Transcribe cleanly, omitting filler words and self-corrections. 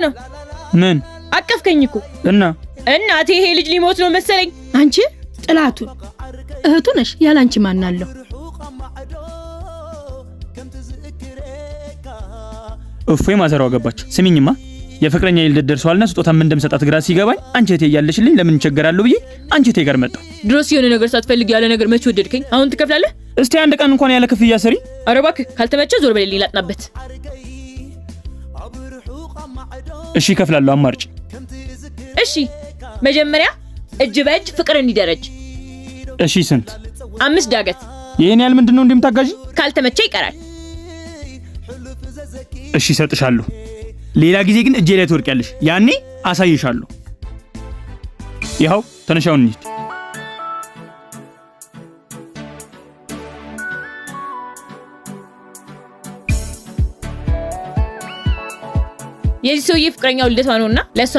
ነው ምን አቀፍከኝ እኮ እና እናቴ ይሄ ልጅ ሊሞት ነው መሰለኝ። አንቺ ጥላቱ እህቱ ነሽ፣ ያላንቺ ማን አለው? እፎይ ማዘራው ገባች። ስሚኝማ የፍቅረኛ ይልደት ደርሷልና ስጦታ ምን እንደምሰጣት ግራ ሲገባኝ አንቺ እቴ ያለሽልኝ ለምን እንቸገራለሁ ብዬ አንቺ እቴ ጋር መጣሁ። ድሮስ የሆነ ነገር ሳትፈልግ ያለ ነገር መች ወደድከኝ? አሁን ትከፍላለህ? እስቲ አንድ ቀን እንኳን ያለ ክፍያ ስሪ። ኧረ እባክህ ካልተመቸ ዞር በሌል ላጥናበት። እሺ እከፍላለሁ፣ አማርጭ። እሺ መጀመሪያ እጅ በእጅ ፍቅር እንዲደረጅ። እሺ ስንት? 5 ዳገት። ይሄን ያህል ምንድነው እንደምታጋዢ? ካልተመቸ ይቀራል። እሺ እሰጥሻለሁ። ሌላ ጊዜ ግን እጄ ላይ ትወርቂያለሽ። ያኔ አሳይሻለሁ። ይኸው ተነሻው እንሂድ። የዚህ ሰውዬ ፍቅረኛው ልደቷ ነውና ለሷ